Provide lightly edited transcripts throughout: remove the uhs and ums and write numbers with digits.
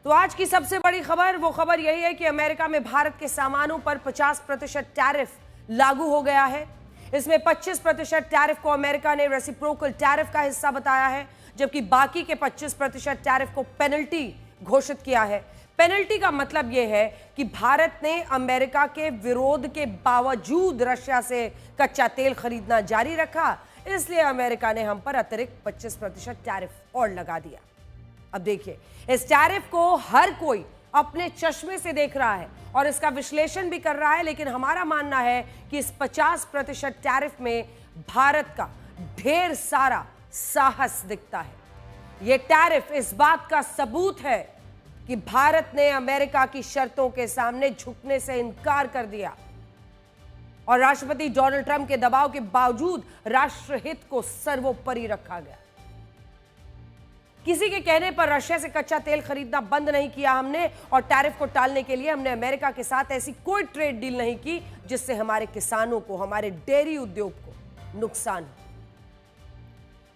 तो आज की सबसे बड़ी खबर, वो खबर यही है कि अमेरिका में भारत के सामानों पर 50% टैरिफ लागू हो गया है। इसमें 25% टैरिफ को अमेरिका ने रेसिप्रोकल टैरिफ का हिस्सा बताया है, जबकि बाकी के 25% टैरिफ को पेनल्टी घोषित किया है। पेनल्टी का मतलब यह है कि भारत ने अमेरिका के विरोध के बावजूद रशिया से कच्चा तेल खरीदना जारी रखा, इसलिए अमेरिका ने हम पर अतिरिक्त 25% टैरिफ और लगा दिया। अब देखिए, इस टैरिफ को हर कोई अपने चश्मे से देख रहा है और इसका विश्लेषण भी कर रहा है, लेकिन हमारा मानना है कि इस 50% टैरिफ में भारत का ढेर सारा साहस दिखता है। यह टैरिफ इस बात का सबूत है कि भारत ने अमेरिका की शर्तों के सामने झुकने से इनकार कर दिया और राष्ट्रपति डोनाल्ड ट्रंप के दबाव के बावजूद राष्ट्रहित को सर्वोपरि रखा गया। किसी के कहने पर रशिया से कच्चा तेल खरीदना बंद नहीं किया हमने, और टैरिफ को टालने के लिए हमने अमेरिका के साथ ऐसी कोई ट्रेड डील नहीं की जिससे हमारे किसानों को, हमारे डेयरी उद्योग को नुकसान हो।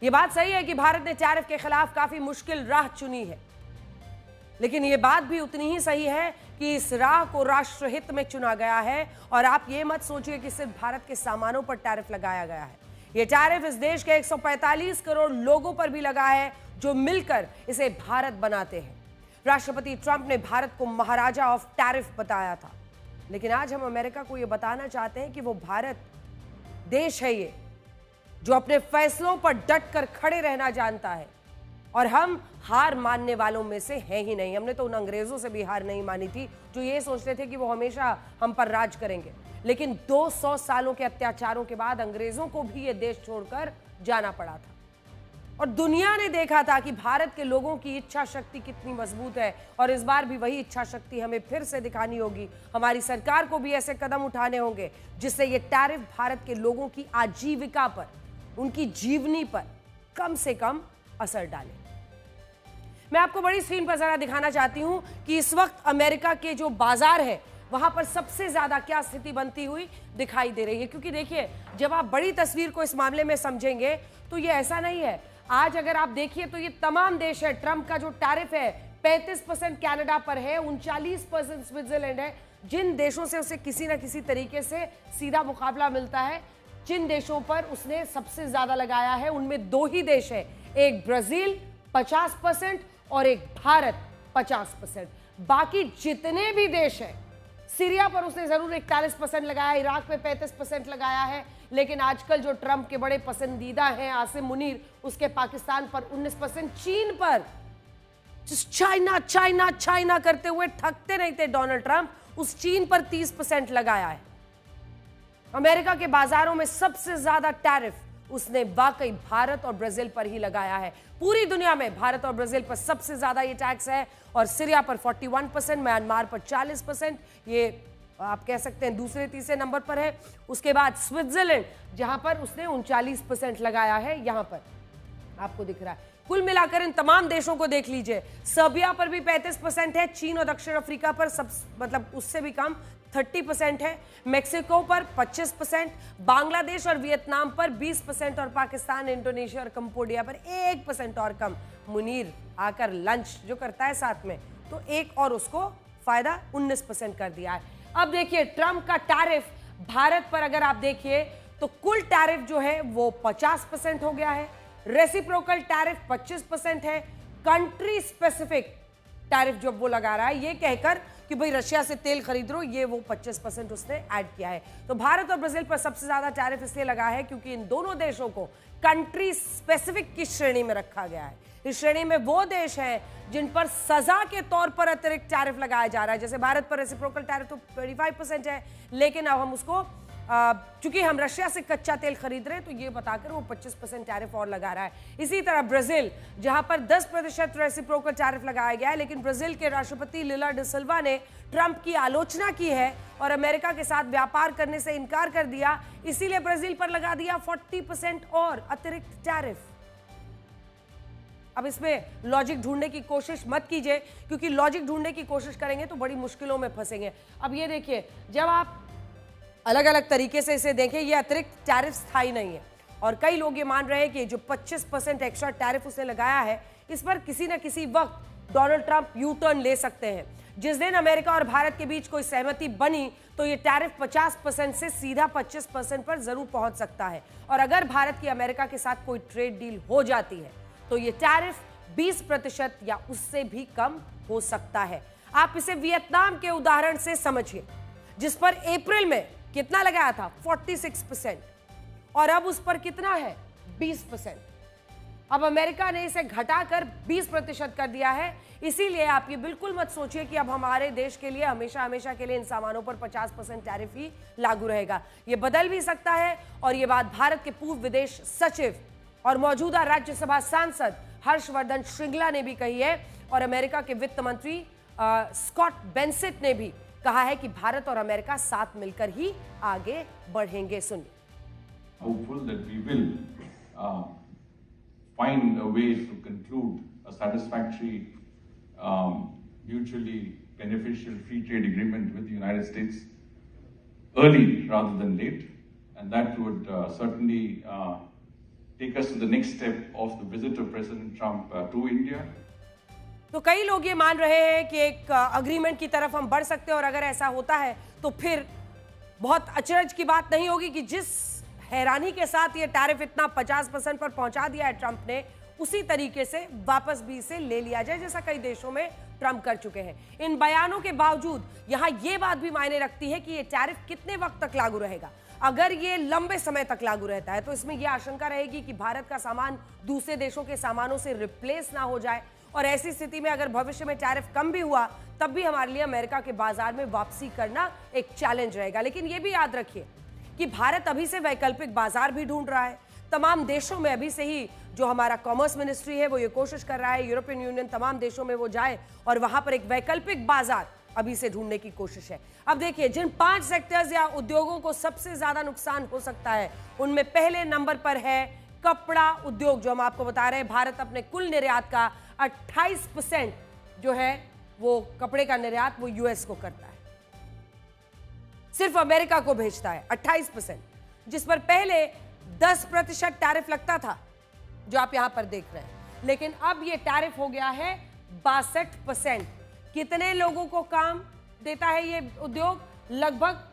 यह बात सही है कि भारत ने टैरिफ के खिलाफ काफी मुश्किल राह चुनी है, लेकिन यह बात भी उतनी ही सही है कि इस राह को राष्ट्रहित में चुना गया है। और आप ये मत सोचिए कि सिर्फ भारत के सामानों पर टैरिफ लगाया गया है। यह टैरिफ इस देश के 145 करोड़ लोगों पर भी लगा है जो मिलकर इसे भारत बनाते हैं। राष्ट्रपति ट्रंप ने भारत को महाराजा ऑफ टैरिफ बताया था, लेकिन आज हम अमेरिका को यह बताना चाहते हैं कि वो भारत देश है ये जो अपने फैसलों पर डट कर खड़े रहना जानता है, और हम हार मानने वालों में से हैं ही नहीं। हमने तो उन अंग्रेजों से भी हार नहीं मानी थी जो ये सोचते थे कि वो हमेशा हम पर राज करेंगे, लेकिन 200 सालों के अत्याचारों के बाद अंग्रेजों को भी ये देश छोड़कर जाना पड़ा था। और दुनिया ने देखा था कि भारत के लोगों की इच्छा शक्ति कितनी मजबूत है, और इस बार भी वही इच्छा शक्ति हमें फिर से दिखानी होगी। हमारी सरकार को भी ऐसे कदम उठाने होंगे जिससे ये टैरिफ भारत के लोगों की आजीविका पर, उनकी जीवनी पर कम से कम असर डाले। मैं आपको बड़ी स्क्रीन पर जरा दिखाना चाहती हूं कि इस वक्त अमेरिका के जो बाजार है वहां पर सबसे ज्यादा क्या स्थिति बनती हुई दिखाई दे रही है। क्योंकि देखिए, जब आप बड़ी तस्वीर को इस मामले में समझेंगे तो ये ऐसा नहीं है। आज अगर आप देखिए तो ये तमाम देश है, ट्रंप का जो टैरिफ है 35% कनाडा पर है, 39% स्विट्जरलैंड है। जिन देशों से उसे किसी ना किसी तरीके से सीधा मुकाबला मिलता है, जिन देशों पर उसने सबसे ज्यादा लगाया है, उनमें दो ही देश है, एक ब्राजील 50% और एक भारत 50%। बाकी जितने भी देश हैं, सीरिया पर उसने जरूर 41% लगाया, इराक पे 35% लगाया है, लेकिन आजकल जो ट्रंप के बड़े पसंदीदा हैं आसिम मुनीर, उसके पाकिस्तान पर 19%, चीन पर चाइना चाइना चाइना करते हुए थकते नहीं थे डोनाल्ड ट्रंप, उस चीन पर 30% लगाया है। अमेरिका के बाजारों में सबसे ज्यादा टैरिफ उसने वाकई भारत और ब्राजील पर ही लगाया है। पूरी दुनिया में भारत और ब्राजील पर सबसे ज्यादा ये टैक्स है, और सीरिया पर 41%, म्यांमार पर 40%, ये आप कह सकते हैं दूसरे तीसरे नंबर पर है। उसके बाद स्विट्जरलैंड, जहां पर उसने 39% लगाया है, यहां पर आपको दिख रहा है। कुल मिलाकर इन तमाम देशों को देख लीजिए, सर्बिया पर भी 35% है, चीन और दक्षिण अफ्रीका पर सब मतलब उससे भी कम 30% है, मेक्सिको पर 25%, बांग्लादेश और वियतनाम पर 20%, और पाकिस्तान, इंडोनेशिया और कंबोडिया पर 1% और कम। मुनीर आकर लंच जो करता है साथ में, तो एक और उसको फायदा 19% कर दिया है। अब देखिए, ट्रंप का टैरिफ भारत पर अगर आप देखिए तो कुल टैरिफ जो है वो 50% हो गया है, रेसिप्रोकल टैरिफ 25% है, कंट्री स्पेसिफिक टैरिफ जो वो लगा रहा है ये कहकर कि भाई रशिया से तेल खरीद लो, ये वो 25% उसने ऐड किया है। तो भारत और ब्राजील पर सबसे ज्यादा टैरिफ इसलिए लगा है क्योंकि इन दोनों देशों को कंट्री स्पेसिफिक की श्रेणी में रखा गया है। इस श्रेणी में वो देश हैं जिन पर सजा के तौर पर अतिरिक्त टैरिफ लगाया जा रहा है। जैसे भारत पर रेसिप्रोकल टैरिफ तो 25% है, लेकिन अब हम उसको चूंकि हम रशिया से कच्चा तेल खरीद रहे हैं तो ये बताकर वो 25% टैरिफ और लगा रहा है। इसी तरह ब्राजील, जहां पर 10% रेसिप्रोकल टैरिफ लगाया गया है, लेकिन ब्राजील के राष्ट्रपति लुला डी सिल्वा ने ट्रंप की आलोचना की है और अमेरिका के साथ व्यापार करने से इनकार कर दिया, इसीलिए ब्राजील पर लगा दिया 40% और अतिरिक्त टैरिफ। अब इसमें लॉजिक ढूंढने की कोशिश मत कीजिए, क्योंकि लॉजिक ढूंढने की कोशिश करेंगे तो बड़ी मुश्किलों में फंसेंगे। अब ये देखिए, जब आप अलग अलग तरीके से इसे देखें, ये अतिरिक्त टैरिफ स्थायी नहीं है, और कई लोग ये मान रहे हैं कि जो 25% एक्स्ट्रा टैरिफ उसने लगाया है, इस पर किसी न किसी वक्त डोनाल्ड ट्रंप यू टर्न ले सकते हैं। जिस दिन अमेरिका और भारत के बीच कोई सहमति बनी तो ये टैरिफ 50% से सीधा 25% पर जरूर पहुंच सकता है। और अगर भारत की अमेरिका के साथ कोई ट्रेड डील हो जाती है तो ये टैरिफ 20% या उससे भी कम हो सकता है। आप इसे वियतनाम के उदाहरण से समझिए, जिस पर अप्रैल में कितना लगाया था 46% और अब उस पर कितना है 20%। अब अमेरिका ने इसे घटाकर 20% कर दिया है। इसीलिए आप ये बिल्कुल मत सोचिए कि अब हमारे देश के लिए हमेशा हमेशा के लिए इन सामानों पर 50% टैरिफ ही लागू रहेगा। ये बदल भी सकता है और ये बात भारत के पूर्व विदेश सचिव और मौजूदा राज्यसभा सांसद हर्षवर्धन श्रृंगला ने भी कही है और अमेरिका के वित्त मंत्री स्कॉट बेंसेट ने भी कहा है कि भारत और अमेरिका साथ मिलकर ही आगे बढ़ेंगे। सुनिए। Hopeful that we will find a way to conclude a satisfactory, mutually beneficial free trade agreement with the United States early rather than late, and that would certainly take us to the next step of the visit of President Trump to India. तो कई लोग ये मान रहे हैं कि एक agreement की तरफ हम बढ़ सकते हैं और अगर ऐसा होता है तो फिर बहुत अचरज की बात नहीं होगी कि जिस हैरानी के साथ ये टैरिफ इतना 50% पर पहुंचा दिया है ट्रंप ने, उसी तरीके से वापस भी इसे ले लिया जाए जैसा कई देशों में ट्रंप कर चुके हैं। इन बयानों के बावजूद यहां ये बात भी मायने रखती है कि ये टैरिफ कितने वक्त तक लागू रहेगा। अगर ये लंबे समय तक लागू रहता है तो इसमें यह आशंका रहेगी कि भारत का सामान दूसरे देशों के सामानों से रिप्लेस ना हो जाए और ऐसी स्थिति में अगर भविष्य में टैरिफ कम भी हुआ तब भी हमारे लिए अमेरिका के बाजार में वापसी करना एक चैलेंज रहेगा। लेकिन यह भी याद रखिए कि भारत अभी से वैकल्पिक बाजार भी ढूंढ रहा है। तमाम देशों में अभी से ही जो हमारा कॉमर्स मिनिस्ट्री है वो ये कोशिश कर रहा है, यूरोपियन यूनियन तमाम देशों में वो जाए और वहां पर एक वैकल्पिक बाजार अभी से ढूंढने की कोशिश है। अब देखिए, जिन 5 सेक्टर्स या उद्योगों को सबसे ज्यादा नुकसान हो सकता है उनमें पहले नंबर पर है कपड़ा उद्योग, जो हम आपको बता रहे हैं भारत अपने कुल निर्यात का 28% जो है वो कपड़े का निर्यात वो यूएस को करता है, सिर्फ अमेरिका को भेजता है 28%, जिस पर पहले 10% टैरिफ लगता था जो आप यहां पर देख रहे हैं, लेकिन अब ये टैरिफ हो गया है 62%। कितने लोगों को काम देता है ये उद्योग? लगभग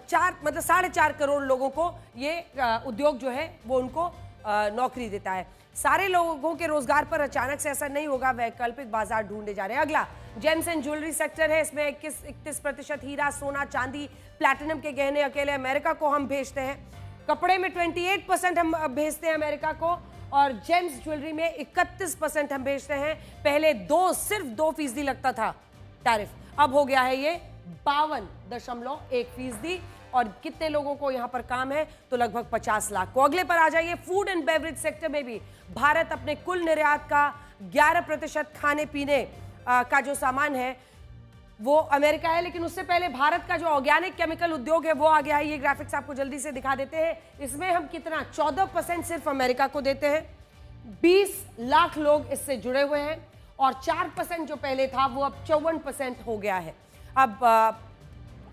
4.5 करोड़ लोगों को ये उद्योग जो है वो उनको नौकरी देता है। सारे लोगों के रोजगार पर अचानक से असर नहीं होगा, वैकल्पिक बाजार ढूंढे जा रहे हैं। अगला जेम्स एंड ज्वेलरी सेक्टर है, इसमें 31% हीरा, सोना, चांदी, प्लैटिनम के गहने अकेले अमेरिका को हम भेजते हैं। कपड़े में 28% हम भेजते हैं अमेरिका को और जेम्स ज्वेलरी में 31% हम भेजते हैं। पहले सिर्फ 2% लगता था टैरिफ, अब हो गया है ये 52.1%। और कितने लोगों को यहां पर काम है? तो लगभग 50 लाख को। अगले पर आ जाइए, फूड एंड बेवरेज सेक्टर में भी भारत अपने कुल निर्यात का 11% खाने पीने का जो सामान है वो अमेरिका है, लेकिन उससे पहले भारत का जो ऑर्गेनिक केमिकल उद्योग है वो आ गया है। ये ग्राफिक्स आपको जल्दी से दिखा देते हैं। इसमें हम कितना 14% सिर्फ अमेरिका को देते हैं। 20 लाख लोग इससे जुड़े हुए हैं और 4% जो पहले था वो अब 54% हो गया है। अब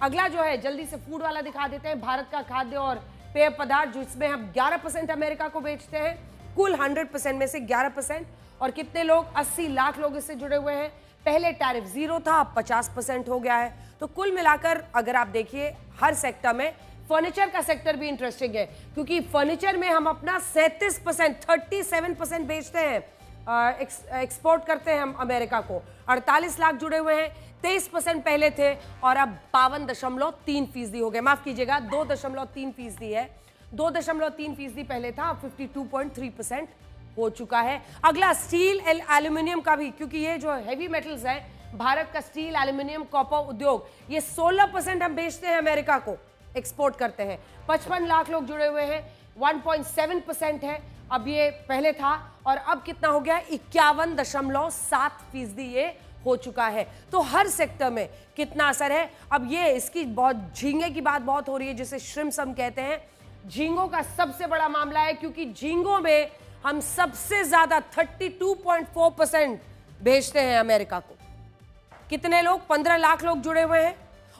अगला जो है जल्दी से फूड वाला दिखा देते हैं, भारत का खाद्य और पेय पदार्थ, जिसमें हम 11% अमेरिका को बेचते हैं, कुल 100% में से 11%। और कितने लोग? 80 लाख लोग इससे जुड़े हुए हैं। पहले टैरिफ 0 था, अब 50% हो गया है। तो कुल मिलाकर अगर आप देखिए हर सेक्टर में, फर्नीचर का सेक्टर भी इंटरेस्टिंग है क्योंकि फर्नीचर में हम अपना 37% बेचते हैं, एक्सपोर्ट करते हैं हम अमेरिका को। 48 लाख जुड़े हुए हैं, 23% पहले थे और अब 52.3% हो गए। माफ कीजिएगा, 2.3% है। 2.3% पहले था, अब 52.3% हो चुका है। अगला स्टील एल्यूमिनियम का भी, क्योंकि ये जो हेवी मेटल्स है, भारत का स्टील, एल्यूमिनियम, कॉपर उद्योग, ये 16% हम बेचते हैं अमेरिका को, एक्सपोर्ट करते हैं। 55 लाख लोग जुड़े हुए हैं, 1.7% है। अब ये पहले था और अब कितना हो गया? 51.7% ये हो चुका है। तो हर सेक्टर में कितना असर है। अब ये इसकी बहुत झींगे की बात बहुत हो रही है, जिसे श्रिम्प्स हम कहते हैं। झींगों का सबसे बड़ा मामला है क्योंकि झींगों में हम सबसे ज्यादा 32.4% भेजते हैं अमेरिका को। कितने लोग? 15 लाख लोग जुड़े हुए हैं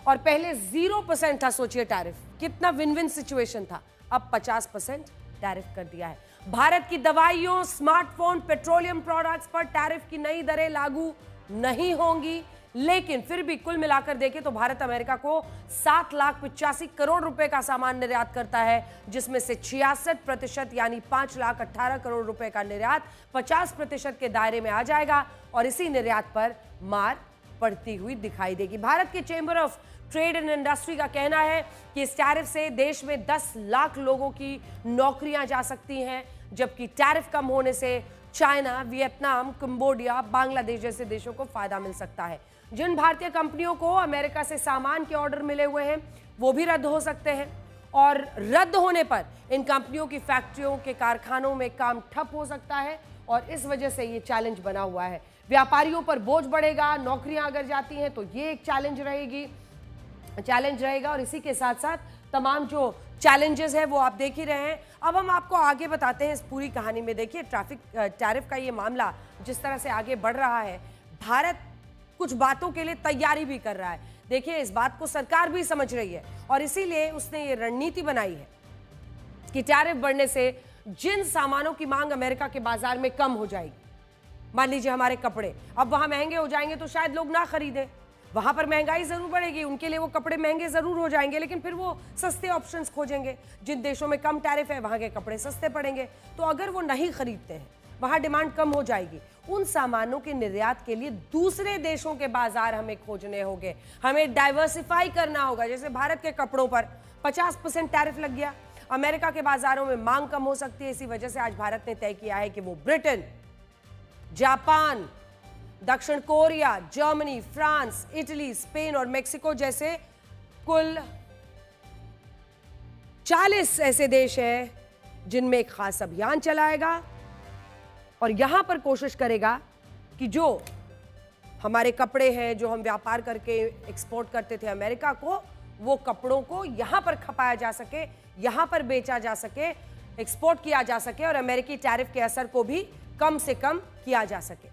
और पहले 0% था। सोचिए टैरिफ कितना विन विन सिचुएशन था, अब 50% टैरिफ कर दिया है। भारत की दवाइयों, स्मार्टफोन, पेट्रोलियम प्रोडक्ट्स पर टैरिफ की नई दरें लागू नहीं होंगी, लेकिन फिर भी कुल मिलाकर देखें तो भारत अमेरिका को 7,85,00,000 करोड़ रुपए का सामान निर्यात करता है, जिसमें से 66% यानी 5,18,00,000 करोड़ रुपए का निर्यात 50% के दायरे में आ जाएगा और इसी निर्यात पर मार पड़ती हुई दिखाई देगी। भारत के chamber of trade and industry का कहना है कि इस टैरिफ से देश में 10 लाख लोगों की नौकरियां जा सकती हैं, जबकि टैरिफ कम होने से चाइना, वियतनाम, कंबोडिया, बांग्लादेश जैसे देशों को फायदा मिल सकता है। जिन भारतीय कंपनियों को अमेरिका से सामान के ऑर्डर मिले हुए हैं वो भी रद्द हो सकते हैं और रद्द होने पर इन कंपनियों की फैक्ट्रियों के कारखानों में काम ठप हो सकता है और इस वजह से ये चैलेंज बना हुआ है। व्यापारियों पर बोझ बढ़ेगा, नौकरियां अगर जाती हैं तो ये एक चैलेंज रहेगा और इसी के साथ साथ तमाम जो चैलेंजेस है वो आप देख ही रहे हैं। अब हम आपको आगे बताते हैं इस पूरी कहानी में। देखिए, टैरिफ का ये मामला जिस तरह से आगे बढ़ रहा है, भारत कुछ बातों के लिए तैयारी भी कर रहा है। देखिए, इस बात को सरकार भी समझ रही है और इसीलिए उसने ये रणनीति बनाई है कि टैरिफ बढ़ने से जिन सामानों की मांग अमेरिका के बाजार में कम हो जाएगी, मान लीजिए हमारे कपड़े अब वहां महंगे हो जाएंगे तो शायद लोग ना खरीदें, वहां पर महंगाई जरूर बढ़ेगी, उनके लिए वो कपड़े महंगे जरूर हो जाएंगे, लेकिन फिर वो सस्ते ऑप्शंस खोजेंगे। जिन देशों में कम टैरिफ है वहां के कपड़े सस्ते पड़ेंगे, तो अगर वो नहीं खरीदते हैं वहां डिमांड कम हो जाएगी। उन सामानों के निर्यात के लिए दूसरे देशों के बाजार हमें खोजने होंगे, हमें डाइवर्सिफाई करना होगा। जैसे भारत के कपड़ों पर 50% टैरिफ लग गया, अमेरिका के बाजारों में मांग कम हो सकती है। इसी वजह से आज भारत ने तय किया है कि वो ब्रिटेन, जापान, दक्षिण Korea, Germany, France, Italy, Spain और मेक्सिको जैसे कुल 40 ऐसे देश हैं जिनमें एक खास अभियान चलाएगा और यहां पर कोशिश करेगा कि जो हमारे कपड़े हैं, जो हम व्यापार करके एक्सपोर्ट करते थे अमेरिका को, वो कपड़ों को यहां पर खपाया जा सके, यहां पर बेचा जा सके, एक्सपोर्ट किया जा सके और अमेरिकी टैरिफ के असर को भी कम से कम किया जा सके।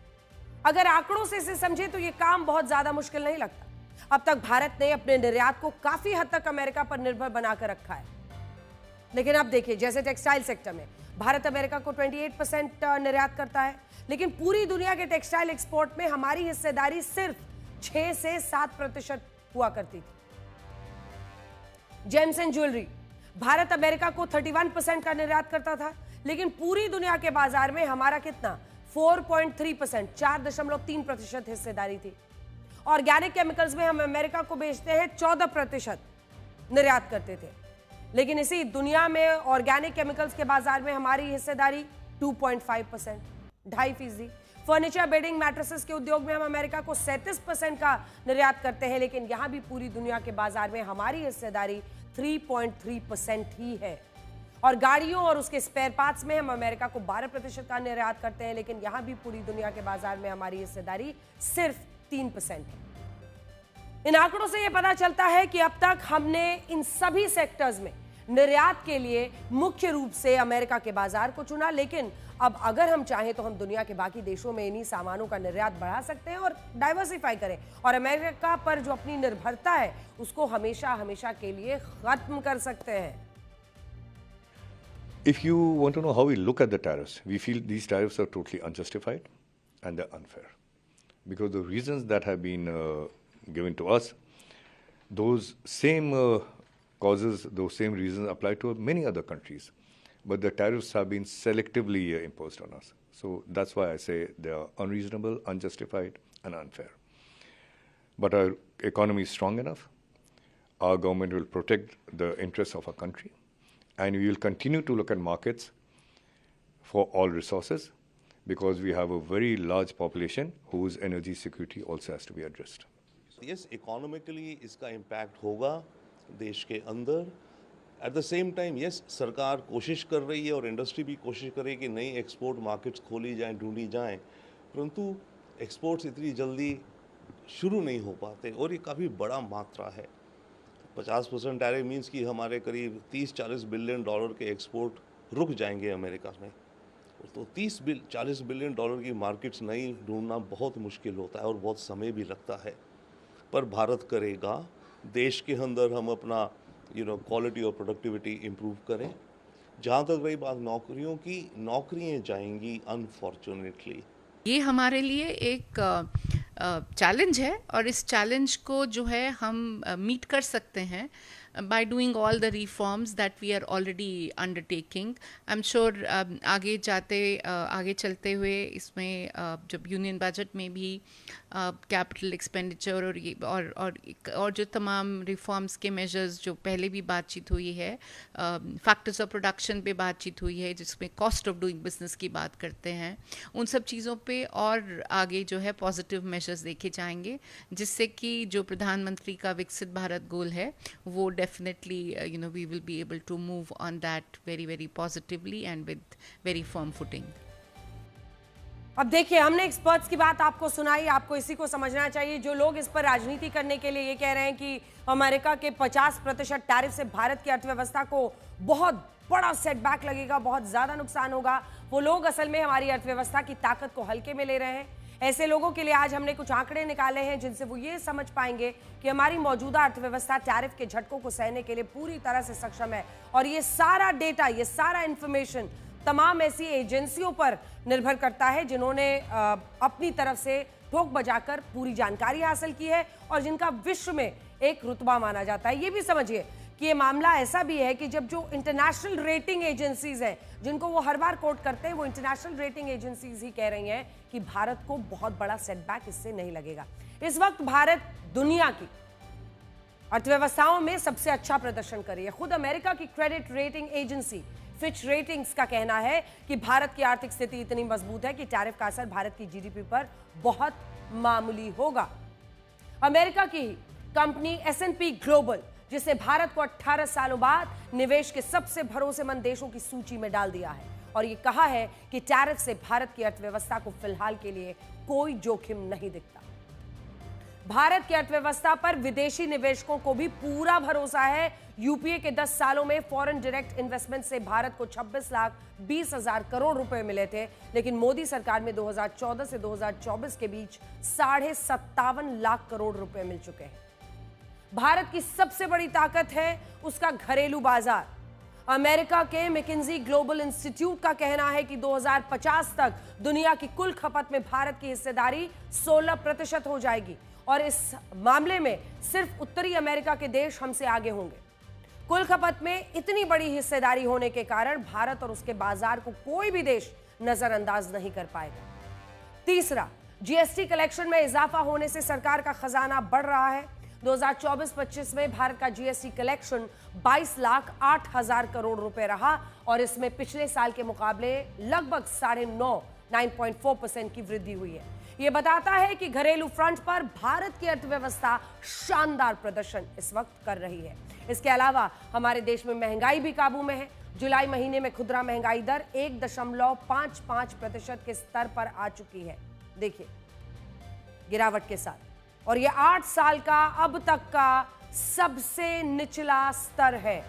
अगर आंकड़ों से इसे समझे तो यह काम बहुत ज्यादा मुश्किल नहीं लगता। अब तक भारत ने अपने निर्यात को काफी हद तक अमेरिका पर निर्भर बनाकर रखा है, लेकिन अब देखिए, जैसे टेक्सटाइल सेक्टर में भारत अमेरिका को 28% निर्यात करता है, लेकिन पूरी दुनिया के टेक्सटाइल एक्सपोर्ट में हमारी हिस्सेदारी सिर्फ 6 से 7% हुआ करती थी। James and jewellery, Bharat America को 31% का निर्यात करता था, लेकिन पूरी दुनिया के बाजार में हमारा कितना 4.3%, 4.3% हिस्सेदारी थी। ऑर्गेनिक केमिकल्स में हम अमेरिका को बेचते हैं 14% निर्यात करते थे, लेकिन इसी दुनिया में ऑर्गेनिक केमिकल्स के बाजार में हमारी हिस्सेदारी 2.5%, 2.5%। फर्नीचर, बेडिंग, मैट्रेसेस के उद्योग में हम अमेरिका को 37% का निर्यात करते हैं, लेकिन यहां भी पूरी दुनिया के बाजार में हमारी हिस्सेदारी 3.3% ही है। और गाड़ियों और उसके स्पेयर पार्ट्स में हम अमेरिका को 12% का निर्यात करते हैं, लेकिन यहां भी पूरी दुनिया के बाजार में हमारी हिस्सेदारी सिर्फ 3% है। इन आंकड़ों से यह पता चलता है कि अब तक हमने इन सभी सेक्टर्स में निर्यात के लिए मुख्य रूप से अमेरिका के बाजार को चुना, लेकिन अब अगर हम चाहें तो हम दुनिया के बाकी देशों में इन्हीं सामानों का निर्यात बढ़ा सकते हैं और डाइवर्सिफाई करें और अमेरिका पर जो अपनी निर्भरता है उसको हमेशा हमेशा के लिए खत्म कर सकते हैं। If you want to know how we look at the tariffs, we feel these tariffs are totally unjustified and they're unfair. Because the reasons that have been given to us, those same causes, those same reasons apply to many other countries. But the tariffs have been selectively imposed on us. So that's why I say they are unreasonable, unjustified, and unfair. But our economy is strong enough. Our government will protect the interests of our country. And we will continue to look at markets for all resources because we have a very large population whose energy security also has to be addressed. Yes, economically इसका impact होगा देश के अंदर। At the same time, yes, सरकार कोशिश कर रही है और इंडस्ट्री भी कोशिश कर रही है कि नई एक्सपोर्ट मार्केट्स खोली जाएं, ढूंढी जाएं, परंतु एक्सपोर्ट्स इतनी जल्दी शुरू नहीं हो पाते और ये काफ़ी बड़ा मात्रा है। 50% टैरिफ मीन्स कि हमारे करीब 30-40 बिलियन डॉलर के एक्सपोर्ट रुक जाएंगे अमेरिका में। तो 30-40 बिलियन डॉलर की मार्केट्स नई ढूंढना बहुत मुश्किल होता है और बहुत समय भी लगता है, पर भारत करेगा। देश के अंदर हम अपना क्वालिटी और प्रोडक्टिविटी इम्प्रूव करें, जहाँ तक रही बात नौकरियों की, नौकरियां जाएंगी अनफॉर्चुनेटली। ये हमारे लिए एक चैलेंज है और इस चैलेंज को जो है हम मीट कर सकते हैं by doing all the reforms that we are already undertaking. I'm sure आगे चलते हुए इसमें जब यूनियन बजट में भी कैपिटल एक्सपेंडिचर और जो तमाम रिफॉर्म्स के मेजर्स जो पहले भी बातचीत हुई है, फैक्टर्स ऑफ प्रोडक्शन पे बातचीत हुई है जिसमें कॉस्ट ऑफ डूइंग बिजनेस की बात करते हैं, उन सब चीज़ों पे और आगे जो है पॉजिटिव मेजर्स देखे जाएंगे जिससे कि जो प्रधानमंत्री का विकसित भारत गोल है वो definitely we will be able to move on that very very positively and with very firm footing. अब देखिए, हमने एक्सपर्ट्स की बात आपको सुनाई, आपको इसी को समझना चाहिए। जो लोग इस पर राजनीति करने के लिए ये कह रहे हैं कि अमेरिका के 50% टैरिफ से भारत की अर्थव्यवस्था को बहुत बड़ा सेटबैक लगेगा, बहुत ज्यादा नुकसान होगा, वो लोग असल में हमारी अर्थव्यवस्था की ताकत को हल्के में ले रहे हैं। ऐसे लोगों के लिए आज हमने कुछ आंकड़े निकाले हैं जिनसे वो ये समझ पाएंगे कि हमारी मौजूदा अर्थव्यवस्था टैरिफ के झटकों को सहने के लिए पूरी तरह से सक्षम है। और ये सारा डेटा, ये सारा इंफॉर्मेशन तमाम ऐसी एजेंसियों पर निर्भर करता है जिन्होंने अपनी तरफ से ठोक बजाकर पूरी जानकारी हासिल की है और जिनका विश्व में एक रुतबा माना जाता है। ये भी समझिए कि ये मामला ऐसा भी है कि जब जो इंटरनेशनल रेटिंग एजेंसीज हैं जिनको वो हर बार कोट करते हैं, वो इंटरनेशनल रेटिंग एजेंसीज ही कह रही हैं कि भारत को बहुत बड़ा सेटबैक इससे नहीं लगेगा। इस वक्त भारत दुनिया की अर्थव्यवस्थाओं में सबसे अच्छा प्रदर्शन कर रही है। खुद अमेरिका की credit rating agency Fitch ratings का कहना है कि भारत की आर्थिक स्थिति इतनी मजबूत है कि टैरिफ का असर भारत की जीडीपी पर बहुत मामूली होगा। अमेरिका की कंपनी S&P ग्लोबल, जिसे भारत को 18 सालों बाद निवेश के सबसे भरोसेमंद देशों की सूची में डाल दिया है और ये कहा है कि टैरिफ से भारत की अर्थव्यवस्था को फिलहाल के लिए कोई जोखिम नहीं दिखता। भारत की अर्थव्यवस्था पर विदेशी निवेशकों को भी पूरा भरोसा है। यूपीए के 10 सालों में फॉरेन डायरेक्ट इन्वेस्टमेंट से भारत को 26,20,000 करोड़ रुपए मिले थे, लेकिन मोदी सरकार में 2014 से 2024 के बीच 57.5 लाख करोड़ रुपए मिल चुके हैं। भारत की सबसे बड़ी ताकत है उसका घरेलू बाजार। अमेरिका के मैकिन्जी ग्लोबल इंस्टीट्यूट का कहना है कि 2050 तक दुनिया की कुल खपत में भारत की हिस्सेदारी 16% हो जाएगी और इस मामले में सिर्फ उत्तरी अमेरिका के देश हमसे आगे होंगे। कुल खपत में इतनी बड़ी हिस्सेदारी होने के कारण भारत और उसके बाजार को कोई भी देश नजरअंदाज नहीं कर पाएगा। तीसरा, जीएसटी कलेक्शन में इजाफा होने से सरकार का खजाना बढ़ रहा है। 2024-25 में भारत का जीएसटी कलेक्शन 22,08,000 करोड़ रुपए रहा और इसमें पिछले साल के मुकाबले लगभग 9.4% की वृद्धि हुई है। यह बताता है कि घरेलू फ्रंट पर भारत की अर्थव्यवस्था शानदार प्रदर्शन इस वक्त कर रही है। इसके अलावा हमारे देश में महंगाई भी काबू में है। जुलाई महीने में खुदरा महंगाई दर 1.55% के स्तर पर आ चुकी है, देखिए गिरावट के साथ, और यह 8 साल का अब तक का सबसे निचला स्तर है।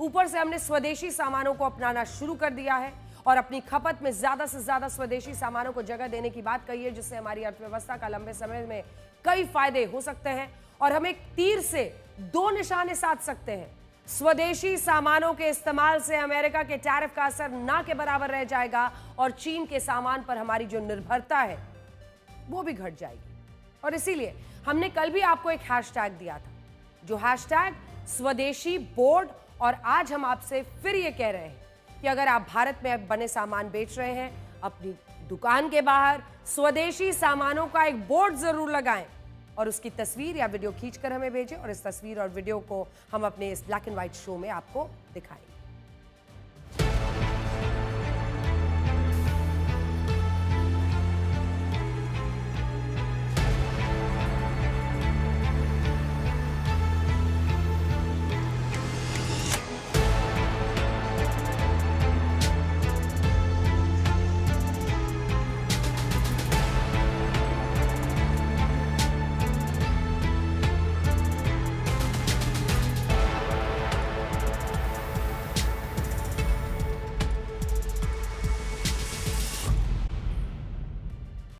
ऊपर से हमने स्वदेशी सामानों को अपनाना शुरू कर दिया है और अपनी खपत में ज्यादा से ज्यादा स्वदेशी सामानों को जगह देने की बात कही है, जिससे हमारी अर्थव्यवस्था का लंबे समय में कई फायदे हो सकते हैं और हम एक तीर से 2 निशाने साध सकते हैं। स्वदेशी सामानों के इस्तेमाल से अमेरिका के टैरिफ का असर ना के बराबर रह जाएगा और चीन के सामान पर हमारी जो निर्भरता है वो भी घट जाएगी। और इसीलिए हमने कल भी आपको एक हैशटैग दिया था, जो हैशटैग स्वदेशी बोर्ड, और आज हम आपसे फिर ये कह रहे हैं कि अगर आप भारत में बने सामान बेच रहे हैं, अपनी दुकान के बाहर स्वदेशी सामानों का एक बोर्ड जरूर लगाएं और उसकी तस्वीर या वीडियो खींचकर हमें भेजें और इस तस्वीर और वीडियो को हम अपने इस ब्लैक एंड व्हाइट शो में आपको दिखाएंगे।